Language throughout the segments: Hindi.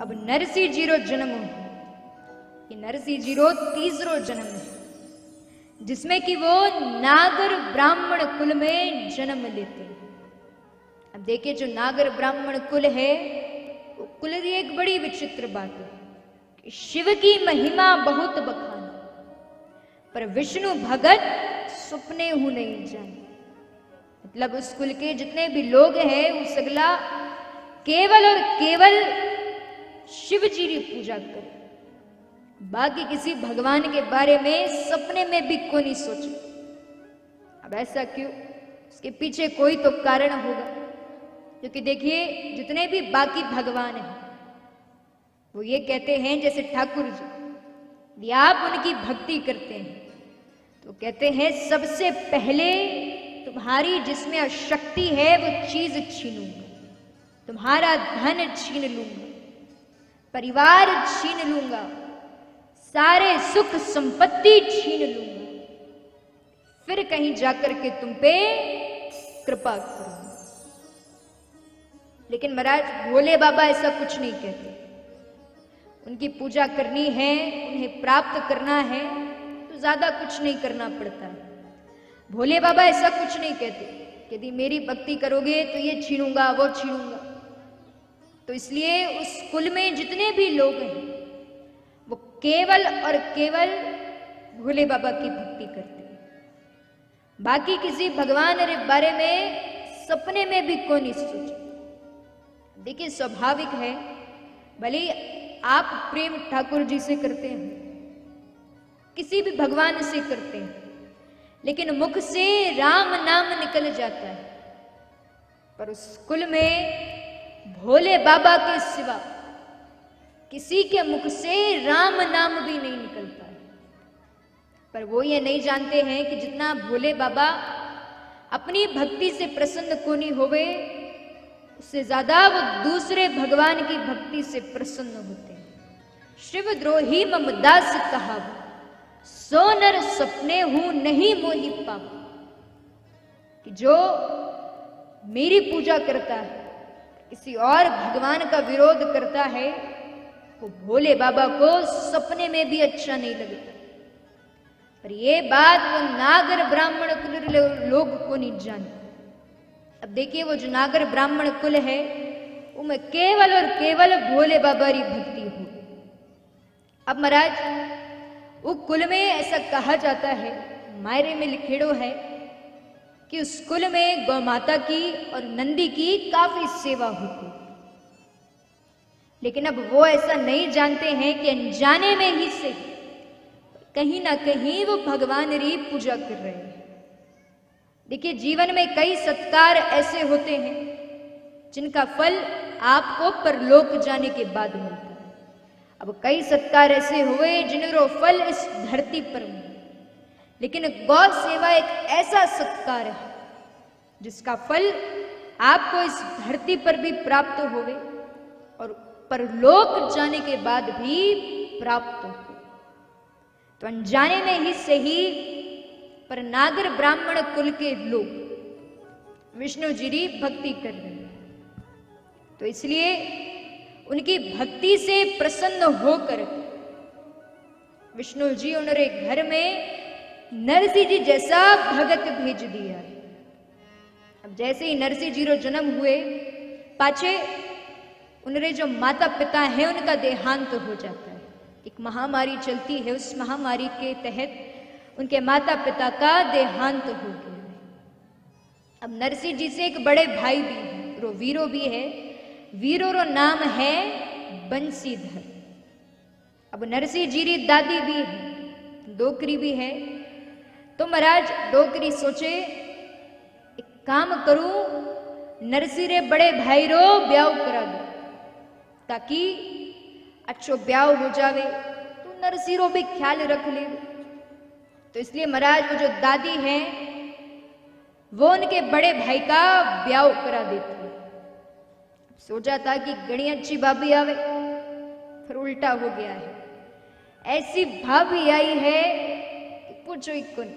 अब नरसिंह जीरो जन्म हो, ये नरसिंह जीरो तीसरो जन्म है जिसमें कि वो नागर ब्राह्मण कुल में जन्म लेते हैं। अब देखिए जो नागर ब्राह्मण कुल है वो कुल की एक बड़ी विचित्र बात है कि शिव की महिमा बहुत बखान, पर विष्णु भगत सुपने हूं नहीं जाने। मतलब उस कुल के जितने भी लोग हैं वो सगला केवल और केवल शिव जी की पूजा करे, बाकी किसी भगवान के बारे में सपने में भी कोई नहीं सोचे। अब ऐसा क्यों? इसके पीछे कोई तो कारण होगा, क्योंकि देखिए जितने भी बाकी भगवान हैं वो ये कहते हैं, जैसे ठाकुर जी यदि आप उनकी भक्ति करते हैं तो कहते हैं सबसे पहले तुम्हारी जिसमें शक्ति है वो चीज छीनूंगा, तुम्हारा धन छीन लूंगा, परिवार छीन लूंगा, सारे सुख संपत्ति छीन लूंगा, फिर कहीं जाकर के तुम पे कृपा करूंगा। लेकिन महाराज भोले बाबा ऐसा कुछ नहीं कहते। उनकी पूजा करनी है, उन्हें प्राप्त करना है तो ज्यादा कुछ नहीं करना पड़ता है। भोले बाबा ऐसा कुछ नहीं कहते कि यदि मेरी भक्ति करोगे तो ये छीनूंगा वो छीनूंगा। तो इसलिए उस कुल में जितने भी लोग हैं वो केवल और केवल भोले बाबा की भक्ति करते हैं, बाकी किसी भगवान के बारे में सपने में भी कोई नहीं सोचे। देखिए स्वाभाविक है, भले आप प्रेम ठाकुर जी से करते हैं, किसी भी भगवान से करते हैं, लेकिन मुख से राम नाम निकल जाता है, पर उस कुल में भोले बाबा के सिवा किसी के मुख से राम नाम भी नहीं निकलता है। पर वो ये नहीं जानते हैं कि जितना भोले बाबा अपनी भक्ति से प्रसन्न कोनी होवे, उससे ज्यादा वो दूसरे भगवान की भक्ति से प्रसन्न होते हैं। शिव द्रोही मम दास कहावो, सो नर सपने हूं नहीं मोहि पावो। कि जो मेरी पूजा करता है, किसी और भगवान का विरोध करता है, वो भोले बाबा को सपने में भी अच्छा नहीं लगता। पर ये बात वो नागर ब्राह्मण कुल लोग को नहीं जाने। अब देखिए वो जो नागर ब्राह्मण कुल है उनमें केवल और केवल भोले बाबा की भक्ति हो। अब महाराज वो कुल में ऐसा कहा जाता है, मायरे में लिखेड़ो है कि उस कुल में गौ माता की और नंदी की काफी सेवा होती, लेकिन अब वो ऐसा नहीं जानते हैं कि अनजाने में ही से कहीं ना कहीं वो भगवान की पूजा कर रहे हैं। देखिए जीवन में कई सत्कार ऐसे होते हैं जिनका फल आपको परलोक जाने के बाद मिलता है। अब कई सत्कार ऐसे हुए जिनका फल इस धरती पर मिला, लेकिन गौ सेवा एक ऐसा सत्कार है जिसका फल आपको इस धरती पर भी प्राप्त होवे और परलोक जाने के बाद भी प्राप्त हो। तो अनजाने में ही सही पर नागर ब्राह्मण कुल के लोग विष्णु जी की भक्ति कर रहे हैं, तो इसलिए उनकी भक्ति से प्रसन्न होकर विष्णु जी उन्होंने घर में नरसिंह जी जैसा भगत भेज दिया है। अब जैसे ही नरसिंह जी रो जन्म हुए, पाछे उनके जो माता पिता हैं उनका देहांत हो जाता है। एक महामारी चलती है, उस महामारी के तहत उनके माता पिता का देहांत हो गया है। अब नरसिंह जी से एक बड़े भाई भी हैं, रो वीरो भी है, वीरो रो नाम है बंसीधर। अब नरसिंह जी की दादी भी है, डोकरी भी है। तो महाराज डोकरी सोचे एक काम करूं, नरसिंह रे बड़े भाई रो ब्याह करा दो ताकि अच्छो ब्याह हो जावे, तो नरसिंह रो भी ख्याल रख ले। तो इसलिए महाराज वो जो दादी हैं वो उनके बड़े भाई का ब्याह करा देती है। सोचा था कि गणी अच्छी भाभी आवे, फिर उल्टा हो गया है। ऐसी भाभी आई है कि पूछो ही कुन,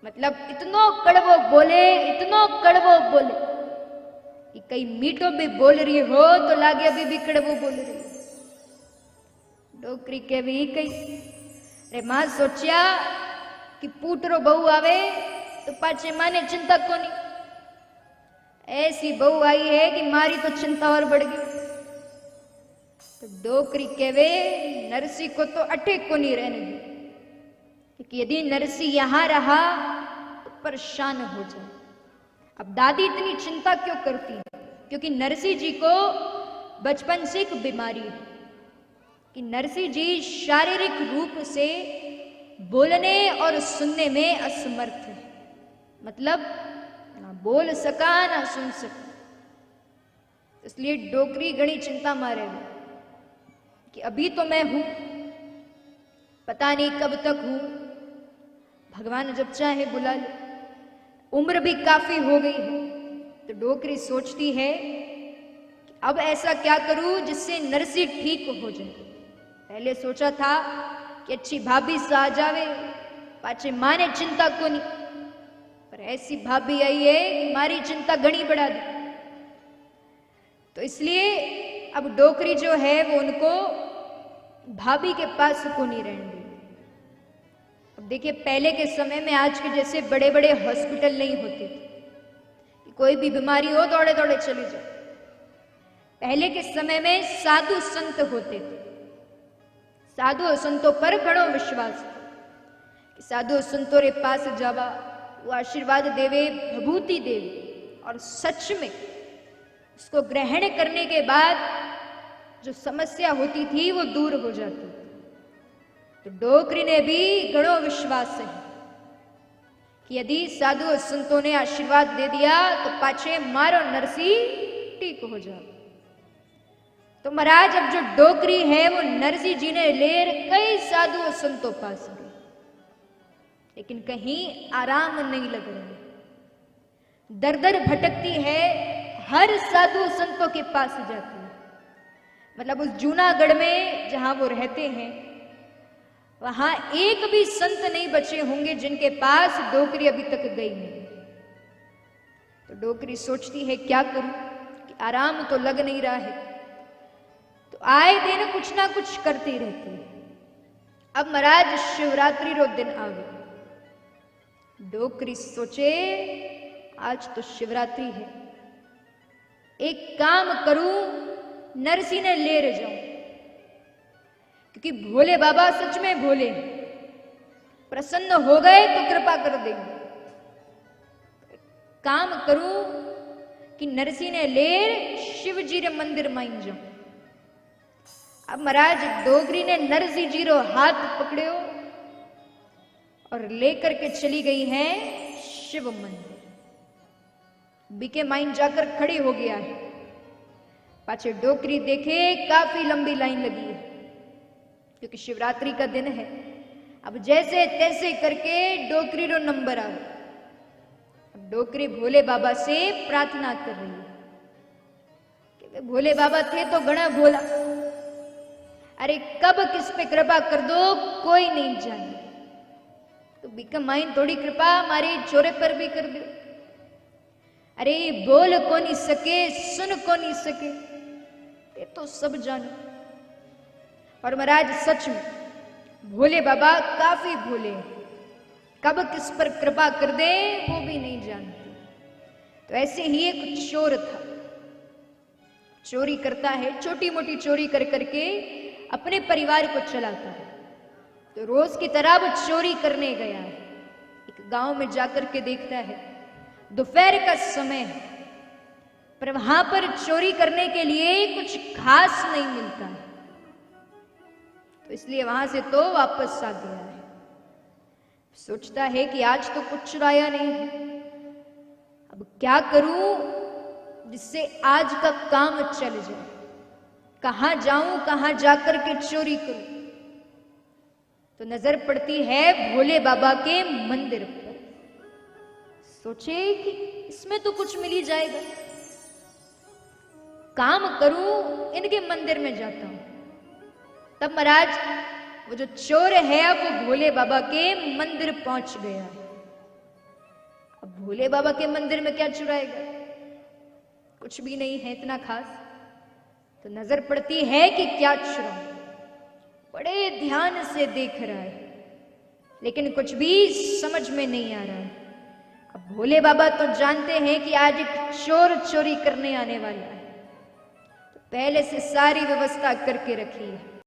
मतलब इतनो कड़वो बोले, इतनो कड़वो बोले, कि कई मीठो भी बोल रही हो तो लागे अभी भी कड़वो बोल रही हो। डोकरी के भी कई रे मां सोचिया कि पूटरो बहू आवे तो पाछे माने चिंता कोनी, ऐसी बहू आई है कि मारी तो चिंता और बढ़ गई। तो डोकरी कहवे नरसी को तो अटे को नहीं रहने दी, क्योंकि यदि नरसी यहां रहा तो परेशान हो जाए। अब दादी इतनी चिंता क्यों करती है? क्योंकि नरसी जी को बचपन से एक बीमारी है कि नरसी जी शारीरिक रूप से बोलने और सुनने में असमर्थ है। मतलब ना बोल सका ना सुन सका। इसलिए डोकरी घनी चिंता मारे कि अभी तो मैं हूं, पता नहीं कब तक हूं, भगवान जब चाहे बुला ले। उम्र भी काफी हो गई है। तो डोकरी सोचती है कि अब ऐसा क्या करूं जिससे नरसी ठीक हो जाए। पहले सोचा था कि अच्छी भाभी सा आ जावे, पाछे माने चिंता को नहीं, पर ऐसी भाभी आई है कि मारी चिंता घनी बढ़ा दी। तो इसलिए अब डोकरी जो है वो उनको भाभी के पास को नहीं रहने दी। अब देखिए पहले के समय में आज के जैसे बड़े बड़े हॉस्पिटल नहीं होते थे कि कोई भी बीमारी हो दौड़े दौड़े चले जाओ। पहले के समय में साधु संत होते थे। साधु संतों पर घणो विश्वास था कि साधु संतों रे पास जावा, वो आशीर्वाद देवे, भभूति देवे, और सच में उसको ग्रहण करने के बाद जो समस्या होती थी वो दूर हो जाती थी। तो डोकरी ने भी घणो विश्वास है कि यदि साधु संतों ने आशीर्वाद दे दिया तो पाछे मारो नरसी ठीक हो जाए। तो महाराज अब जो डोकरी है वो नरसी जी ने लेर कई साधु संतों पास गई, लेकिन कहीं आराम नहीं लग रहा। दर दर भटकती है, हर साधु संतों के पास जाती है। मतलब उस जूनागढ़ में जहां वो रहते हैं वहां एक भी संत नहीं बचे होंगे जिनके पास डोकरी अभी तक गई नहीं। तो डोकरी सोचती है क्या करूं कि आराम तो लग नहीं रहा है। तो आए दिन कुछ ना कुछ करती रहती है। अब महाराज शिवरात्रि रो दिन आवे। डोकरी सोचे आज तो शिवरात्रि है, एक काम करूं, नरसी ने ले जाऊं, क्योंकि भोले बाबा सच में भोले, प्रसन्न हो गए तो कृपा कर देंगे। काम करूं कि नरसी ने लेर शिव जी रे मंदिर माइन जाऊं। अब महाराज डोकरी ने नरसी जी रो हाथ पकड़ो और लेकर के चली गई हैं शिव मंदिर। बीके माइन जाकर खड़ी हो गया है। पाछे डोकरी देखे काफी लंबी लाइन लगी है, क्योंकि शिवरात्रि का दिन है। अब जैसे तैसे करके डोकरी रो नंबर आ गया। अब डोकरी भोले बाबा से प्रार्थना कर रही है कि भोले बाबा थे तो घना भोला, अरे कब किस पे कृपा कर दो कोई नहीं जाने, तो बीका माइन थोड़ी कृपा हमारे छोरे पर भी कर दो। अरे बोल को नहीं सके, सुन को नहीं सके, ये तो सब जानो। और महाराज सच में भोले बाबा काफी भोले हैं, कब किस पर कृपा कर दे वो भी नहीं जानते। तो ऐसे ही एक चोर था, चोरी करता है, छोटी मोटी चोरी कर करके अपने परिवार को चलाता है। तो रोज की तरह वो चोरी करने गया है। एक गांव में जाकर के देखता है दोपहर का समय है, पर वहां पर चोरी करने के लिए कुछ खास नहीं मिलता है, तो इसलिए वहां से तो वापस आ गया है। सोचता है कि आज तो कुछ चुराया नहीं है, अब क्या करूं जिससे आज का काम चल जाए, कहां जाऊं, कहां जाकर के चोरी करूं। तो नजर पड़ती है भोले बाबा के मंदिर पर। सोचे कि इसमें तो कुछ मिल ही जाएगा, काम करूं, इनके मंदिर में जाता हूं। तब महाराज वो जो चोर है वो भोले बाबा के मंदिर पहुंच गया है। अब भोले बाबा के मंदिर में क्या चुराएगा, कुछ भी नहीं है इतना खास। तो नजर पड़ती है कि क्या चुराऊं, बड़े ध्यान से देख रहा है लेकिन कुछ भी समझ में नहीं आ रहा है। अब भोले बाबा तो जानते हैं कि आज एक चोर चोरी करने आने वाला है, तो पहले से सारी व्यवस्था करके रखी है।